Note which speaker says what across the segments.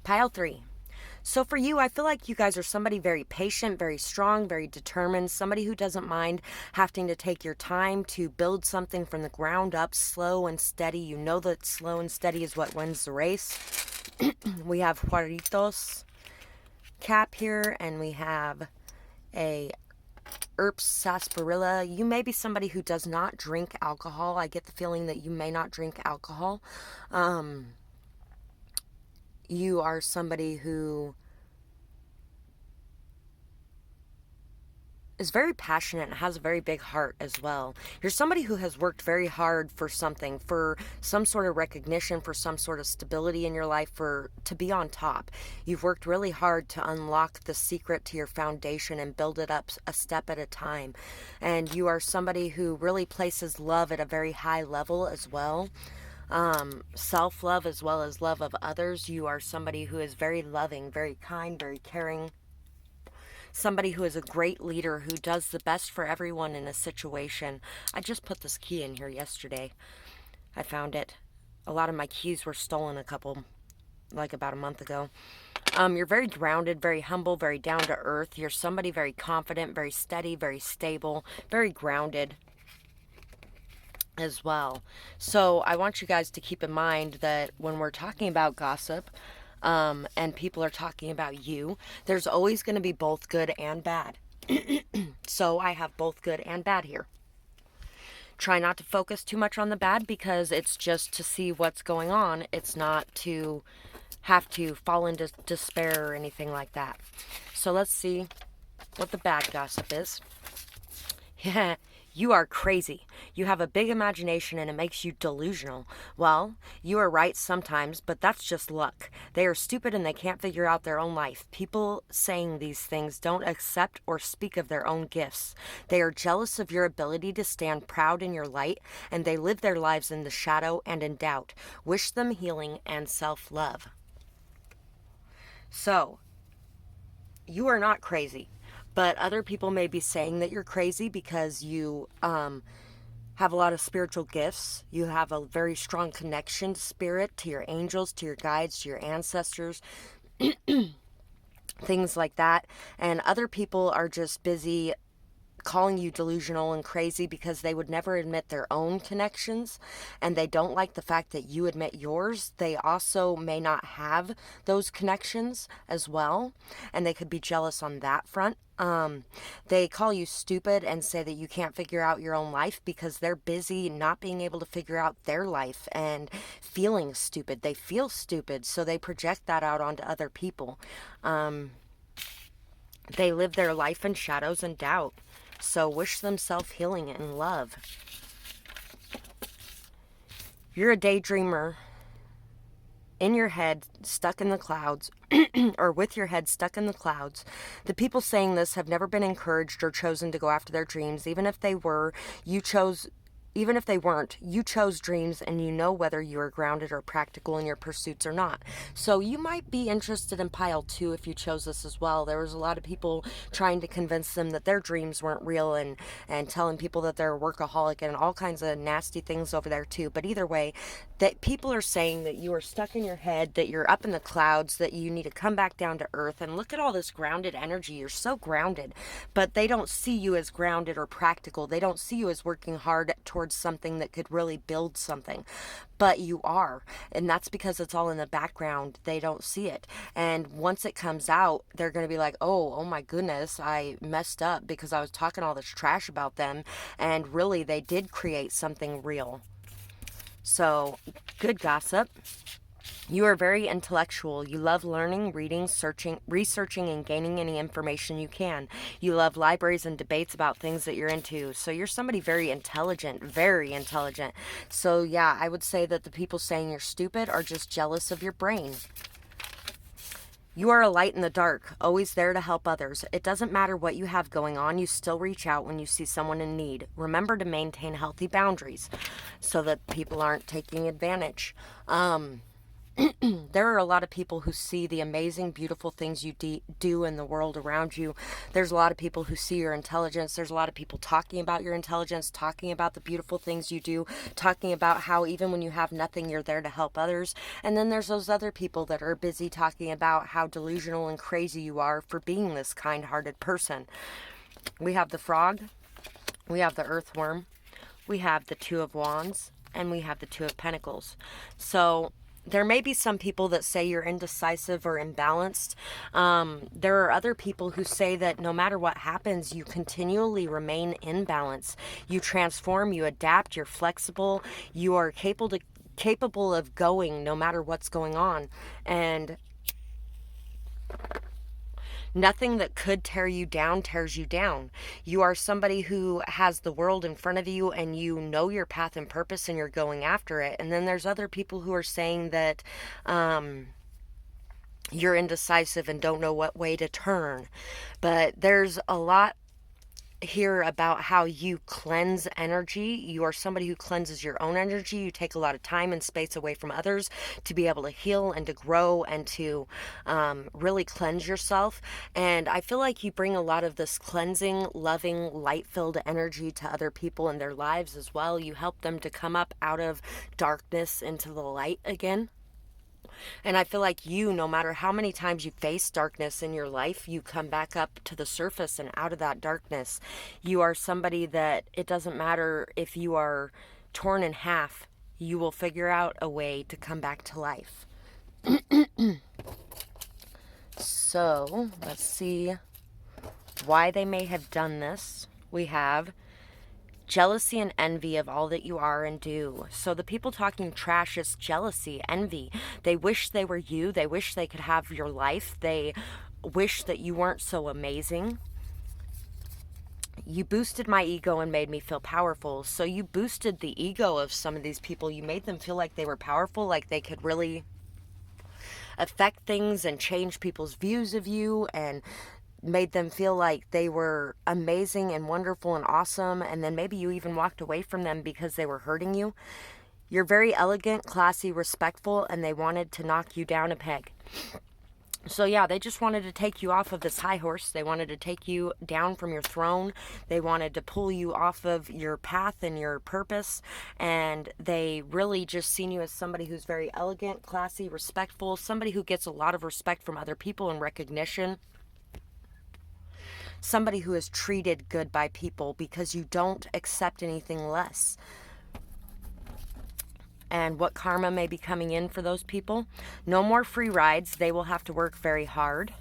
Speaker 1: Pile 3. So for you, I feel like you guys are somebody very patient, very strong, very determined, somebody who doesn't mind having to take your time to build something from the ground up, slow and steady. You know that slow and steady is what wins the race. We have Juaritos cap here, and we have a Herbs sarsaparilla. You may be somebody who does not drink alcohol. I get the feeling that you may not drink alcohol. You are somebody who is very passionate and has a very big heart as well. You're somebody who has worked very hard for something, for some sort of recognition, for some sort of stability in your life, to be on top. You've worked really hard to unlock the secret to your foundation and build it up a step at a time. And you are somebody who really places love at a very high level as well. Self-love as well as love of others. You are somebody who is very loving, very kind, very caring. Somebody who is a great leader, who does the best for everyone in a situation. I just put this key in here yesterday. I found it. A lot of my keys were stolen about a month ago. You're very grounded, very humble, very down to earth. You're somebody very confident, very steady, very stable, very grounded as well. So I want you guys to keep in mind that when we're talking about gossip, and people are talking about you, there's always going to be both good and bad. So I have both good and bad here. Try not to focus too much on the bad, because it's just to see what's going on. It's not to have to fall into despair or anything like that. So let's see what the bad gossip is. Yeah. You are crazy. You have a big imagination and it makes you delusional. Well, you are right sometimes, but that's just luck. They are stupid and they can't figure out their own life. People saying these things don't accept or speak of their own gifts. They are jealous of your ability to stand proud in your light, and they live their lives in the shadow and in doubt. Wish them healing and self-love. So, you are not crazy. But other people may be saying that you're crazy because you have a lot of spiritual gifts. You have a very strong connection to spirit, to your angels, to your guides, to your ancestors, things like that. And other people are just busy calling you delusional and crazy because they would never admit their own connections, and they don't like the fact that you admit yours. They also may not have those connections as well, and they could be jealous on that front. They call you stupid and say that you can't figure out your own life because they're busy not being able to figure out their life and feeling stupid. They feel stupid, so they project that out onto other people. They live their life in shadows and doubt. So wish them self-healing and love. You're a daydreamer in your head, stuck in the clouds, or with your head stuck in the clouds. The people saying this have never been encouraged or chosen to go after their dreams. Even if they weren't, you chose dreams, and you know whether you are grounded or practical in your pursuits or not. So you might be interested in pile 2 if you chose this as well. There was a lot of people trying to convince them that their dreams weren't real, and telling people that they're a workaholic and all kinds of nasty things over there too. But either way, that people are saying that you are stuck in your head, that you're up in the clouds, that you need to come back down to earth. And look at all this grounded energy. You're so grounded, but they don't see you as grounded or practical. They don't see you as working hard towards something that could really build something, but you are, and that's because it's all in the background. They don't see it, and once it comes out, they're going to be like, oh my goodness, I messed up because I was talking all this trash about them, and really they did create something real. So good gossip. You are very intellectual. You love learning, reading, researching, and gaining any information you can. You love libraries and debates about things that you're into. So you're somebody very intelligent, very intelligent. So yeah, I would say that the people saying you're stupid are just jealous of your brain. You are a light in the dark, always there to help others. It doesn't matter what you have going on, you still reach out when you see someone in need. Remember to maintain healthy boundaries so that people aren't taking advantage. There are a lot of people who see the amazing, beautiful things you do in the world around you. There's a lot of people who see your intelligence. There's a lot of people talking about your intelligence, talking about the beautiful things you do, talking about how even when you have nothing, you're there to help others. And then there's those other people that are busy talking about how delusional and crazy you are for being this kind-hearted person. We have the frog, we have the earthworm, we have the Two of Wands, and we have the Two of Pentacles. So there may be some people that say you're indecisive or imbalanced. There are other people who say that no matter what happens, you continually remain in balance. You transform, you adapt, you're flexible, you are capable of going no matter what's going on. And nothing that could tear you down tears you down. You are somebody who has the world in front of you and you know your path and purpose and you're going after it. And then there's other people who are saying that you're indecisive and don't know what way to turn. But there's a lot here about how you cleanse energy. You are somebody who cleanses your own energy. You take a lot of time and space away from others to be able to heal and to grow and to really cleanse yourself. And I feel like you bring a lot of this cleansing, loving, light-filled energy to other people in their lives as well. You help them to come up out of darkness into the light again. And I feel like you, no matter how many times you face darkness in your life, you come back up to the surface and out of that darkness. You are somebody that it doesn't matter if you are torn in half, you will figure out a way to come back to life. So, let's see why they may have done this. We have jealousy and envy of all that you are and do. So the people talking trash is jealousy, envy. They wish they were you. They wish they could have your life. They wish that you weren't so amazing. You boosted my ego and made me feel powerful. So you boosted the ego of some of these people. You made them feel like they were powerful, like they could really affect things and change people's views of you, and made them feel like they were amazing and wonderful and awesome, and then maybe you even walked away from them because they were hurting you. You're very elegant, classy, respectful, and they wanted to knock you down a peg. So yeah, they just wanted to take you off of this high horse. They wanted to take you down from your throne. They wanted to pull you off of your path and your purpose. And they really just seen you as somebody who's very elegant, classy, respectful, somebody who gets a lot of respect from other people and recognition. Somebody who is treated good by people because you don't accept anything less. And what karma may be coming in for those people? No more free rides. They will have to work very hard.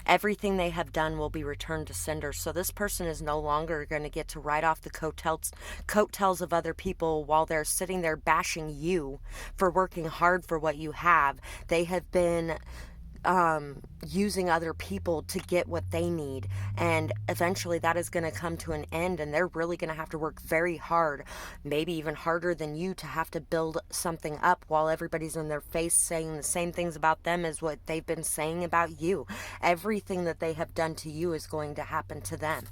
Speaker 1: Everything they have done will be returned to sender. So this person is no longer going to get to ride off the coattails of other people while they're sitting there bashing you for working hard for what you have. They have been using other people to get what they need, and eventually that is going to come to an end, and they're really going to have to work very hard, maybe even harder than you, to have to build something up while everybody's in their face saying the same things about them as what they've been saying about you. Everything that they have done to you is going to happen to them.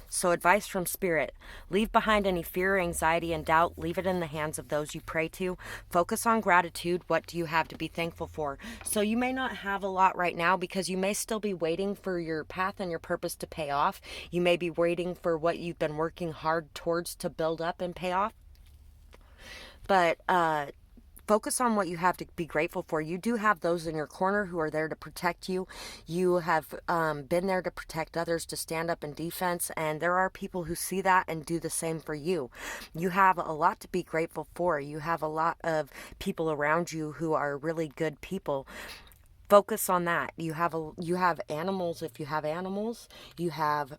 Speaker 1: So advice from Spirit: leave behind any fear, anxiety, and doubt. Leave it in the hands of those you pray to. Focus on gratitude. What do you have to be thankful for? So you may not have a lot right now because you may still be waiting for your path and your purpose to pay off. You may be waiting for what you've been working hard towards to build up and pay off. But focus on what you have to be grateful for. You do have those in your corner who are there to protect you. You have been there to protect others, to stand up in defense, and there are people who see that and do the same for you. You have a lot to be grateful for. You have a lot of people around you who are really good people. Focus on that. You have animals if you have animals. You have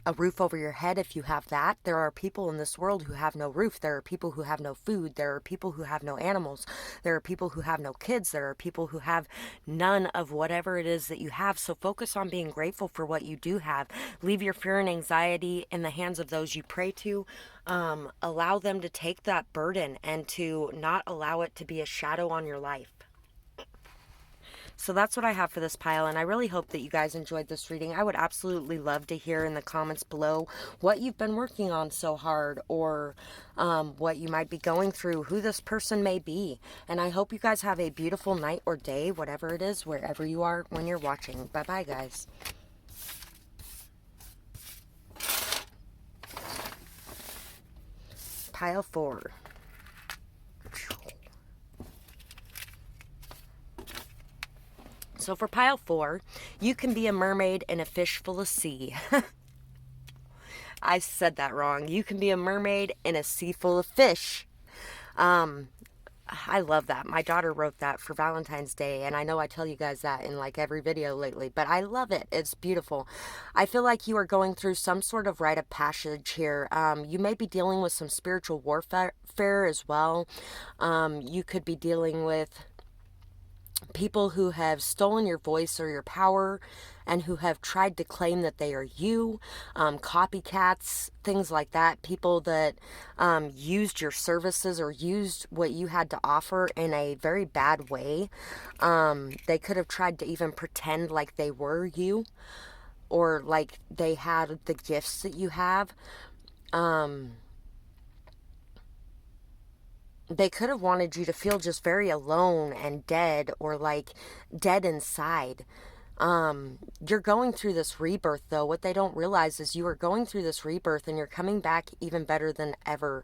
Speaker 1: a roof over your head if you have that. There are people in this world who have no roof. There are people who have no food. There are people who have no animals. There are people who have no kids. There are people who have none of whatever it is that you have. So focus on being grateful for what you do have. Leave your fear and anxiety in the hands of those you pray to. Allow them to take that burden and to not allow it to be a shadow on your life. So that's what I have for this pile, and I really hope that you guys enjoyed this reading. I would absolutely love to hear in the comments below what you've been working on so hard, or what you might be going through, who this person may be. And I hope you guys have a beautiful night or day, whatever it is, wherever you are when you're watching. Bye-bye, guys. Pile 4. So for pile 4, you can be a mermaid in a fish full of sea. I said that wrong. You can be a mermaid in a sea full of fish. I love that. My daughter wrote that for Valentine's Day, and I know I tell you guys that in like every video lately, but I love it. It's beautiful. I feel like you are going through some sort of rite of passage here. You may be dealing with some spiritual warfare as well. You could be dealing with people who have stolen your voice or your power, and who have tried to claim that they are you, copycats, things like that, people that used your services or used what you had to offer in a very bad way. They could have tried to even pretend like they were you, or like they had the gifts that you have. They could have wanted you to feel just very alone and dead, or like dead inside. You're going through this rebirth, though. What they don't realize is you are going through this rebirth and you're coming back even better than ever.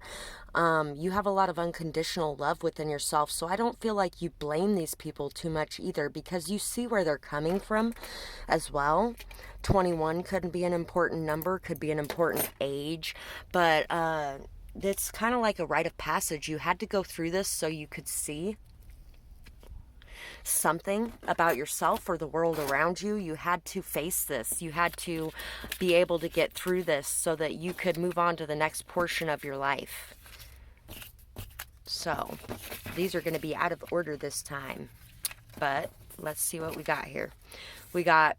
Speaker 1: You have a lot of unconditional love within yourself, so I don't feel like you blame these people too much either, because you see where they're coming from as well. 21 could be an important number, could be an important age, but it's kind of like a rite of passage. You had to go through this so you could see something about yourself or the world around you. You had to face this. You had to be able to get through this so that you could move on to the next portion of your life. So these are going to be out of order this time, but let's see what we got here. We got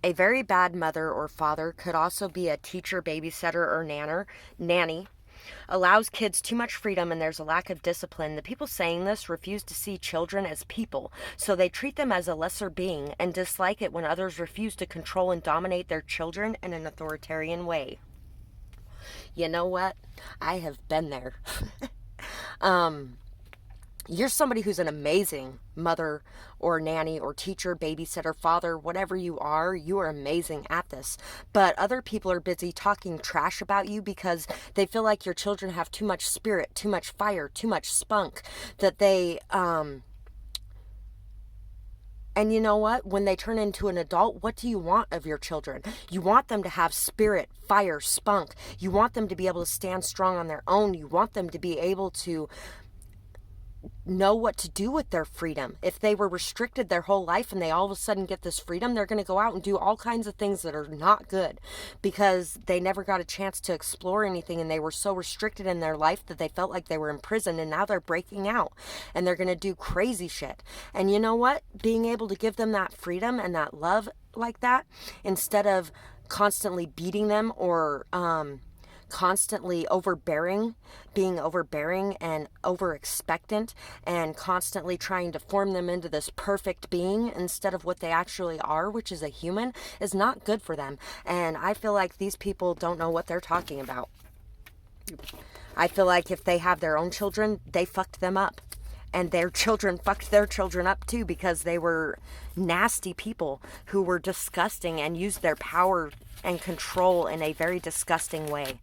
Speaker 1: a very bad mother or father, could also be a teacher, babysitter, or nanny. Allows kids too much freedom and there's a lack of discipline. The people saying this refuse to see children as people, so they treat them as a lesser being and dislike it when others refuse to control and dominate their children in an authoritarian way. You know what? I have been there. You're somebody who's an amazing mother or nanny or teacher, babysitter, father, whatever you are amazing at this. But other people are busy talking trash about you because they feel like your children have too much spirit, too much fire, too much spunk, that they, and you know what? When they turn into an adult, what do you want of your children? You want them to have spirit, fire, spunk. You want them to be able to stand strong on their own. You want them to be able to know what to do with their freedom. If they were restricted their whole life and they all of a sudden get this freedom, they're going to go out and do all kinds of things that are not good, because they never got a chance to explore anything, and they were so restricted in their life that they felt like they were in prison, and now they're breaking out and they're going to do crazy shit. And you know what? Being able to give them that freedom and that love like that, instead of constantly beating them or constantly being overbearing and over expectant, and constantly trying to form them into this perfect being instead of what they actually are, which is a human, is not good for them. And I feel like these people don't know what they're talking about. I feel like if they have their own children, they fucked them up. And their children fucked their children up too, because they were nasty people who were disgusting and used their power and control in a very disgusting way.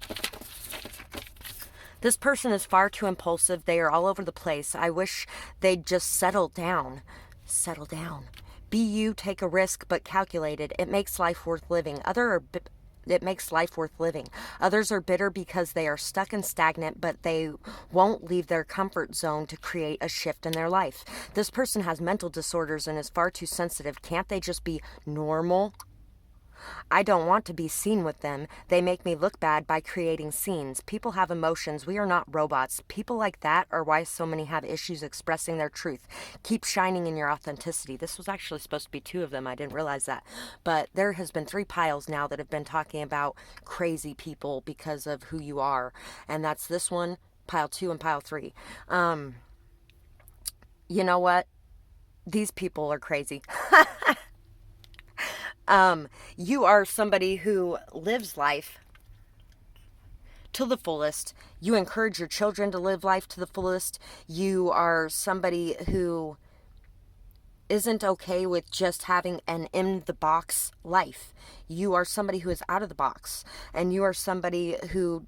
Speaker 1: This person is far too impulsive. They are all over the place. I wish they'd just settle down. Settle down. Be you, take a risk, but calculated. It makes life worth living. It makes life worth living. Others are bitter because they are stuck and stagnant, but they won't leave their comfort zone to create a shift in their life. This person has mental disorders and is far too sensitive. Can't they just be normal? I don't want to be seen with them. They make me look bad by creating scenes. People have emotions. We are not robots. People like that are why so many have issues expressing their truth. Keep shining in your authenticity. This was actually supposed to be 2 of them. I didn't realize that. But there has been 3 piles now that have been talking about crazy people because of who you are. And that's this one, pile 2, and pile 3. You know what? These people are crazy. You are somebody who lives life to the fullest. You encourage your children to live life to the fullest. You are somebody who isn't okay with just having an in the box life. You are somebody who is out of the box, and you are somebody who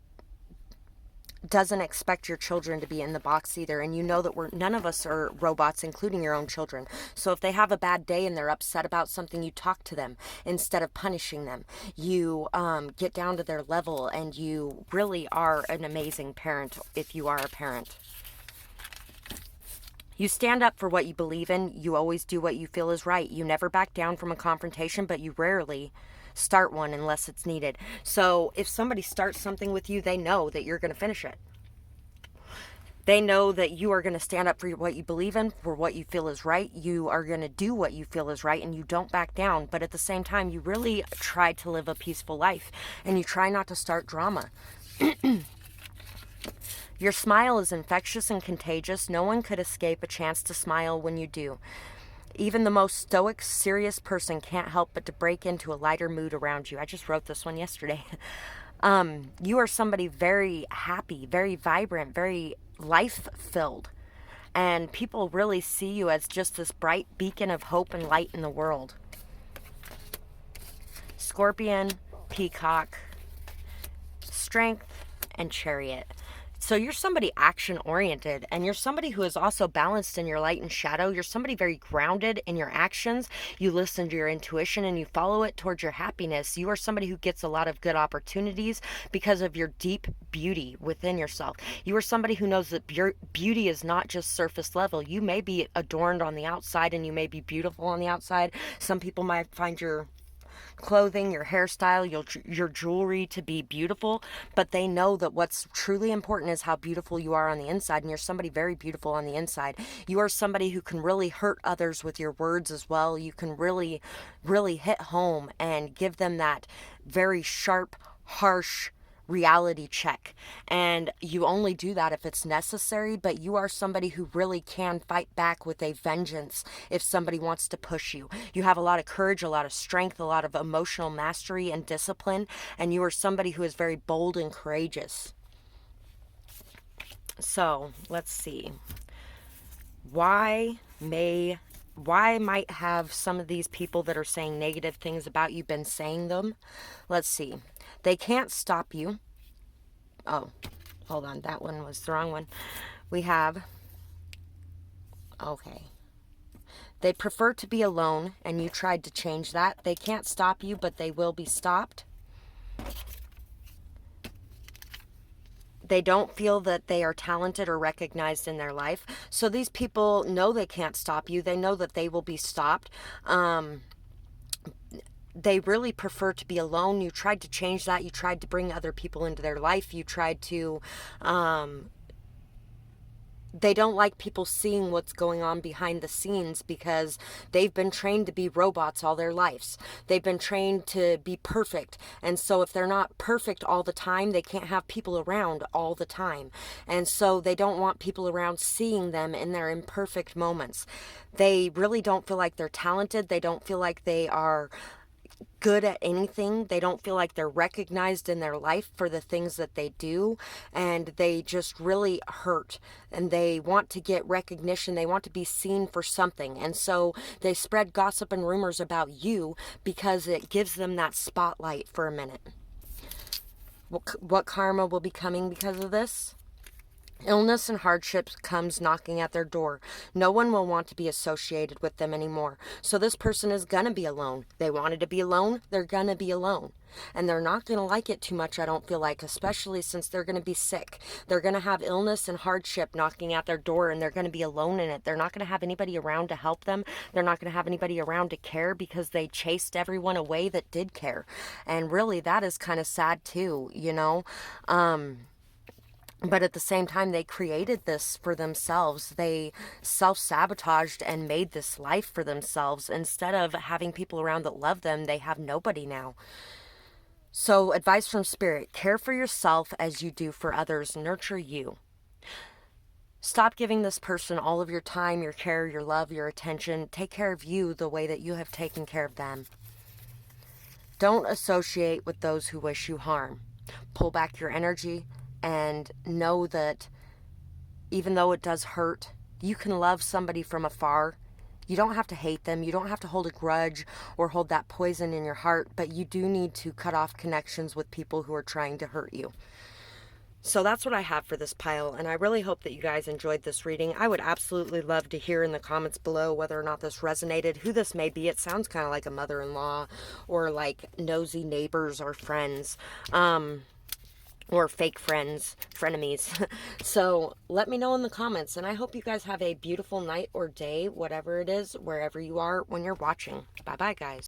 Speaker 1: doesn't expect your children to be in the box either. And you know that none of us are robots, including your own children. So if they have a bad day and they're upset about something, you talk to them instead of punishing them. You get down to their level, and you really are an amazing parent if you are a parent. You stand up for what you believe in. You always do what you feel is right. You never back down from a confrontation, but you rarely start one unless it's needed. So if somebody starts something with you, they know that you're going to finish it. They know that you are going to stand up for what you believe in, for what you feel is right. You are going to do what you feel is right, and you don't back down. But at the same time, you really try to live a peaceful life, and you try not to start drama. Your smile is infectious and contagious. No one could escape a chance to smile when you do. Even the most stoic, serious person can't help but to break into a lighter mood around you. I just wrote this one yesterday. You are somebody very happy, very vibrant, very life-filled. And people really see you as just this bright beacon of hope and light in the world. Scorpion, Peacock, Strength, and Chariot. So you're somebody action-oriented, and you're somebody who is also balanced in your light and shadow. You're somebody very grounded in your actions. You listen to your intuition, and you follow it towards your happiness. You are somebody who gets a lot of good opportunities because of your deep beauty within yourself. You are somebody who knows that beauty is not just surface level. You may be adorned on the outside, and you may be beautiful on the outside. Some people might find your clothing, your hairstyle, your jewelry to be beautiful, but they know that what's truly important is how beautiful you are on the inside, and you're somebody very beautiful on the inside. You are somebody who can really hurt others with your words as well. You can really, really hit home and give them that very sharp, harsh reality check. And you only do that if it's necessary, but you are somebody who really can fight back with a vengeance if somebody wants to push you. You have a lot of courage, a lot of strength, a lot of emotional mastery and discipline, and you are somebody who is very bold and courageous. So let's see. Why might have some of these people that are saying negative things about you been saying them? Let's see. They can't stop you. Oh, hold on. That one was the wrong one. We have, okay. They prefer to be alone, and you tried to change that. They can't stop you, but they will be stopped. They don't feel that they are talented or recognized in their life. So these people know they can't stop you. They know that they will be stopped. They really prefer to be alone. You tried to change that. You tried to bring other people into their life. You tried to, they don't like people seeing what's going on behind the scenes because they've been trained to be robots all their lives. They've been trained to be perfect. And so if they're not perfect all the time, they can't have people around all the time. And so they don't want people around seeing them in their imperfect moments. They really don't feel like they're talented. They don't feel like they are good at anything. They don't feel like they're recognized in their life for the things that they do, and they just really hurt, and they want to get recognition. They want to be seen for something, and so they spread gossip and rumors about you because it gives them that spotlight for a minute. What karma will be coming because of this? Illness and hardships comes knocking at their door. No one will want to be associated with them anymore. So this person is going to be alone. They wanted to be alone. They're going to be alone. And they're not going to like it too much, I don't feel like, especially since they're going to be sick. They're going to have illness and hardship knocking at their door, and they're going to be alone in it. They're not going to have anybody around to help them. They're not going to have anybody around to care because they chased everyone away that did care. And really, that is kind of sad too, you know? But at the same time, they created this for themselves. They self-sabotaged and made this life for themselves. Instead of having people around that love them, they have nobody now. So, advice from Spirit: care for yourself as you do for others. Nurture you. Stop giving this person all of your time, your care, your love, your attention. Take care of you the way that you have taken care of them. Don't associate with those who wish you harm. Pull back your energy and know that even though it does hurt, you can love somebody from afar. You don't have to hate them. You don't have to hold a grudge or hold that poison in your heart, but you do need to cut off connections with people who are trying to hurt you. So that's what I have for this pile, and I really hope that you guys enjoyed this reading. I would absolutely love to hear in the comments below whether or not this resonated, who this may be. It sounds kind of like a mother-in-law or like nosy neighbors or friends. Or fake friends, frenemies. So let me know in the comments, and I hope you guys have a beautiful night or day, whatever it is, wherever you are when you're watching. Bye-bye, guys.